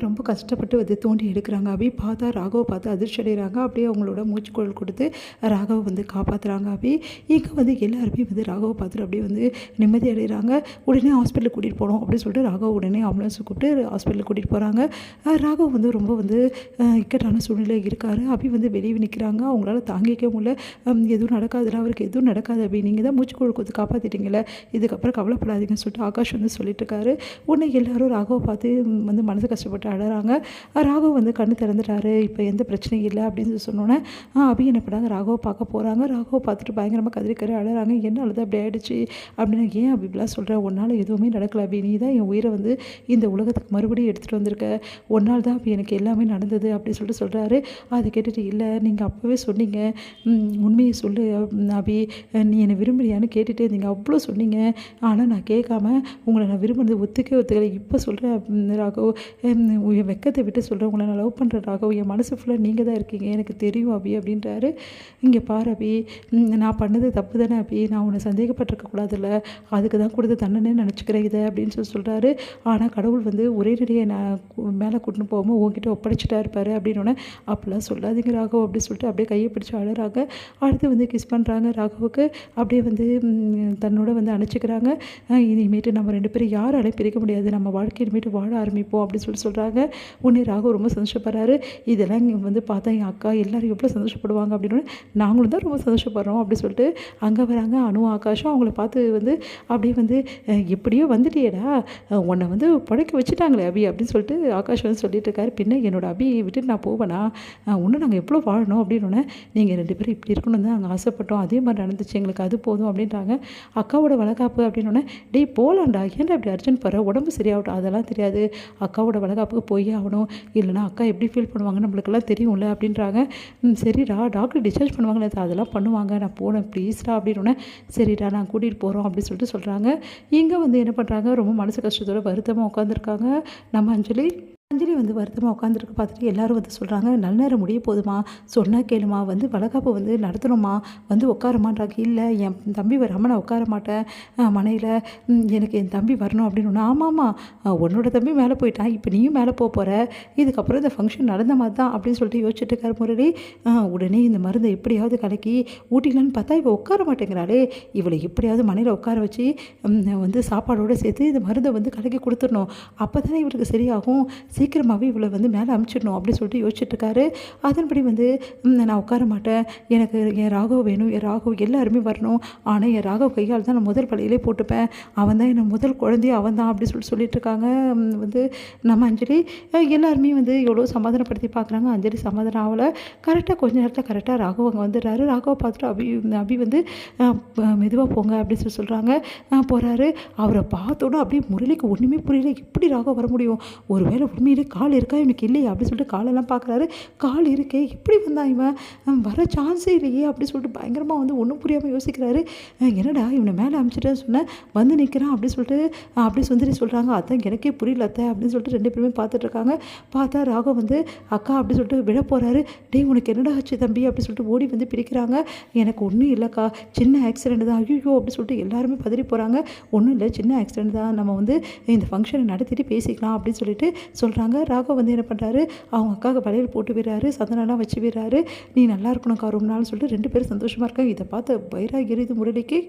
ரொம்ப கஷ்டப்பட்டு வந்து தோண்டி எடுக்கிறாங்க. அபி பார்த்தா ராகவ பார்த்து அதிர்ச்சி அடைகிறாங்க. அப்படியே அவங்களோட மூச்சுக்குழல் கொடுத்து ராகவ வந்து காப்பாற்றுறாங்க அபி. இங்கே வந்து எல்லாருமே வந்து ராகவ பார்த்துட்டு அப்படியே வந்து நிம்மதி அடைகிறாங்க. உடனே ஹாஸ்பிட்டலுக்கு கூட்டிகிட்டு போகணும் அப்படின்னு சொல்லிட்டு ராகவ உடனே ஆம்புலன்ஸ் கூப்பிட்டு ஹாஸ்பிட்டலுக்கு கூட்டிகிட்டு போகிறாங்க. ராகவ் வந்து ரொம்ப வந்து இக்கட்டான சூழ்நிலை இருக்கார். அபி வந்து வெளியே நிற்கிறாங்க. அவங்களால தாங்கிக்க முடியல. எதுவும் நடக்காதுல, அவருக்கு எதுவும் நடக்காது அபி, நீங்கள் தான் மூச்சுக்குழல் கொடுத்து காப்பாற்றிட்டீங்களே, இதுக்கப்புறம் கவலைப்படாதீங்கன்னு சொல்லிட்டு ஆகாஷ் வந்து சொல்லிட்டு இருக்காரு. உடனே எல்லாரும் ராகவ பார்த்து வந்து மனசு கஷ்டப்பட்டு அழறாங்க. ராகவ் வந்து கண்ணு திறந்துட்டாரு, இப்போ எந்த பிரச்சனையும் இல்லை அப்படின்னு சொன்னோன்னே அபி என்ன பண்ணாங்க, ராகவ பார்க்க போகிறாங்க. ராகவ பார்த்துட்டு பயங்கரமாக கதறி அழறாங்க. என்ன அழுது அப்படி ஆகிடுச்சு அப்படின்னா, ஏன் அபி இப்படிலாம் சொல்கிறேன், உன்னால் எதுவுமே நடக்கலை அபி, நீ தான் என் உயிரை வந்து இந்த உலகத்துக்கு மறுபடியும் எடுத்துகிட்டு வந்திருக்க, ஒன்னால் தான் அப்படி எனக்கு எல்லாமே நடந்தது அப்படின்னு சொல்லிட்டு சொல்கிறாரு. அதை கேட்டுட்டு, இல்லை நீங்கள் அப்போவே சொன்னீங்க, உண்மையை சொல்லு அபி, நீ என்னை விரும்புறியான்னு கேட்டுகிட்டே இருந்தீங்க, அவ்வளோ சொன்னீங்க, ஆனால் நான் கேட்காம உங்களை நான் விரும்புனது ஒத்துக்கலை, இப்போ சொல்கிறேன் ராகவ், என் வெக்கத்தை விட்டு சொல்கிறேன், உங்களை நான் லவ் பண்ணுறேன் ராகவ், என் மனசு ஃபுல்லாக நீங்கள் தான் இருக்கீங்க, எனக்கு தெரியும் அபி அப்படின்றாரு. இங்கே பாரு அபி, நான் பண்ணது தப்பு தானே அபி, நான் உன்னை சந்தேகப்பட்டிருக்கக்கூடாதுல்ல, அதுக்கு தான் கொடுத்த தண்டனை நினச்சிக்கிறேன் இதை அப்படின்னு சொல்கிறாரு. ஆனால் கடவுள் வந்து ஒரே நடிகை நான் மேலே கூட்டின்னு போகாமல் உங்ககிட்ட ஒப்படைச்சிட்டா இருப்பார் அப்படின்னோடனே, அப்படிலாம் சொல்லாதீங்க ராகவ் அப்படின்னு சொல்லிட்டு அப்படியே கையை பிடிச்சி அழறாங்க. அடுத்து வந்து கிஸ் பண்ணுறாங்க ராகவுக்கு. அப்படியே வந்து தன்னோட வந்து அணைச்சிக்கிறாங்க. இனிமேட்டு நம்ம ரெண்டு பேரும் யாராலையும் பிரிக்க முடியாது, நம்ம வாழ்க்கை இனிமேட்டு வாழ ஆரம்பிப்போம் அப்படின்னு சொல்கிறாங்க. உடனே ராகவ் ரொம்ப சந்தோஷப்படுறாரு. இதெல்லாம் இங்கே வந்து பார்த்தா என் அக்கா எல்லோரும் எவ்வளோ சந்தோஷப்படுவாங்க அப்படின்னு, நாங்களும் தான் ரொம்ப சந்தோஷப்படுறோம் அப்படின்னு சொல்லிட்டு அங்கே வராங்க. அனு ஆகாஷும் அவங்கள பார்த்து வந்து அப்படியே வந்து, எப்படியோ வந்துட்டியேடா, உன்னை வந்து படைக்க வச்சுட்டாங்களே அபி அப்படின்னு சொல்லிட்டு ஆகாஷ் வந்து சொல்லிட்டு இருக்காரு. பின்ன என்னோட அபியை விட்டுட்டு நான் போவேனா, இன்னும் நாங்கள் எவ்வளோ வாழணும் அப்படின்னோடனே, நீங்கள் ரெண்டு பேரும் இப்படி இருக்கணும்னு தான் நாங்கள் ஆசைப்பட்டோம், அதே மாதிரி நடந்துச்சு எங்களுக்கு, அது போதும் அப்படின்றாங்க. அக்காவோட வளகாப்பு அப்படின்னோடனே, டேய் போகலாண்டா, ஏன்டா இப்படி அர்ஜென்ட் போகிற, உடம்பு சரியாகட்டும், அதெல்லாம் தெரியாது, அக்காவோட வளகாப்புக்கு போய் ஆகணும், இல்லைனா அக்கா எப்படி ஃபீல் பண்ணுவாங்க நம்மளுக்கெல்லாம் தெரியும்ல அப்படின்றாங்க. சரிடா, டாக்டர் டிஸ்சார்ஜ் பண்ணுவாங்களே, அதெல்லாம் பண்ணுவாங்க, நான் போனேன் ப்ளீஸ்டா அப்படின்னோடனே, சரிடா நான் கூட்டிகிட்டு போகிறோம் அப்படின்னு சொல்லிட்டு சொல்கிறாங்க. இங்கே வந்து என்ன பண்ணுறாங்க, ரொம்ப மனசு கஷ்டத்தோட வருத்தமாக உட்காந்துருக்காங்க நம்ம அஞ்சலி. அஞ்சலி வந்து வருத்தமாக உட்காந்துருக்க பார்த்துட்டு எல்லாரும் வந்து சொல்கிறாங்க, நல்ல நேரம் முடிய போதுமா, சொன்னால் கேளுமா, வந்து வளகாப்பு வந்து நடத்தணுமா, வந்து உட்காரமான்றாங்க. இல்லை என் தம்பி வராமல் நான் உட்கார மாட்டேன் மனையில், எனக்கு என் தம்பி வரணும் அப்படின்னு ஒன்று. ஆமாம்மா, உன்னோட தம்பி மேலே போயிட்டான், இப்போ நீயும் மேலே போகிற, இதுக்கப்புறம் இந்த ஃபங்க்ஷன் நடந்த மாதிரி தான் அப்படின்னு சொல்லிட்டு யோசிச்சுட்டு இருக்கார் முரளி. உடனே இந்த மருந்தை எப்படியாவது கலக்கி ஊட்டிக்கலான்னு பார்த்தா இவள் உட்கார மாட்டேங்கிறாளே, இவளை எப்படியாவது மனையில் உட்கார வச்சு வந்து சாப்பாடோடு சேர்த்து இந்த மருந்தை வந்து கலக்கி கொடுத்துடணும், அப்போ தானே இவளுக்கு சரியாகும், சீக்கிரமாகவே இவ்வளோ வந்து மேலே அமுச்சிடணும் அப்படின்னு சொல்லிட்டு யோசிச்சுட்ருக்காரு. அதன்படி வந்து நான் உட்கார மாட்டேன், எனக்கு என் ராகவ் வேணும், என் ராகவ் எல்லாருமே வரணும், ஆனால் என் ராகவ் கையால் தான் நான் முதல் பள்ளியிலே போட்டுப்பேன், அவன் தான் என்னை முதல் குழந்தையே அவன் தான் அப்படி சொல்லிட்டு இருக்காங்க வந்து நம்ம அஞ்சலி. எல்லாருமே வந்து எவ்வளோ சமாதானப்படுத்தி பார்க்குறாங்க. அஞ்சலி சமாதானம் ஆகலை. கரெக்டாக கொஞ்சம் நேரத்தில் கரெக்டாக ராகவ் அங்கே வந்துடுறாரு. ராகவை பார்த்துட்டு அபி வந்து மெதுவாக போங்க அப்படின்னு சொல்கிறாங்க. போகிறாரு. அவரை பார்த்தோன்னா அப்படியே முரளிக்கு ஒன்றுமே புரியல, எப்படி ராகவ் வர முடியும், ஒருவேளை உண்மையிலே கால் இருக்கா இவனுக்கு இல்லையா அப்படின்னு சொல்லிட்டு காலெல்லாம் பார்க்குறாரு. கால் இருக்கே, எப்படி வந்தான் இவன், வர சான்ஸே இல்லையே அப்படி சொல்லிட்டு பயங்கரமாக வந்து ஒன்றும் புரியாமல் யோசிக்கிறாரு. என்னடா இவனை மேலே அனுப்பிச்சிட்டேன்னு சொன்னேன், வந்து நிற்கிறான் அப்படின்னு சொல்லிட்டு அப்படி சுந்தரி சொல்கிறாங்க. அதான் எனக்கே புரியல அத்தை அப்படின்னு சொல்லிட்டு ரெண்டு பேருமே பார்த்துட்ருக்காங்க. பார்த்தா ராகவ் வந்து அக்கா அப்படி சொல்லிட்டு விட போகிறாரு. டேய் உனக்கு என்னடா ஆச்சு தம்பி அப்படி சொல்லிட்டு ஓடி வந்து பிடிக்கிறாங்க. எனக்கு ஒன்றும் இல்லைக்கா, சின்ன ஆக்சிடெண்ட் தான், ஐயோ அப்படி சொல்லிட்டு எல்லாருமே பதறி போகிறாங்க. ஒன்றும் இல்லை, சின்ன ஆக்சிடெண்ட் தான், நம்ம வந்து இந்த ஃபங்க்ஷனை நடத்திட்டு பேசிக்கலாம் அப்படின்னு சொல்லிட்டு சொல்கிறாங்க. ராகவ் வந்து என்ன பண்ணுறாரு, அவங்க அக்காவுக்கு வளையல் போட்டு விடுறாரு, சந்தனம்லாம் வச்சு விடுறாரு. நீ நல்லா இருக்கணும்க்கா ரொம்ப நாள்னு சொல்லிட்டு ரெண்டு பேரும் சந்தோஷமாக இருக்காங்க. இதை பார்த்து வயிறாக எரியுது முரளிக்கு.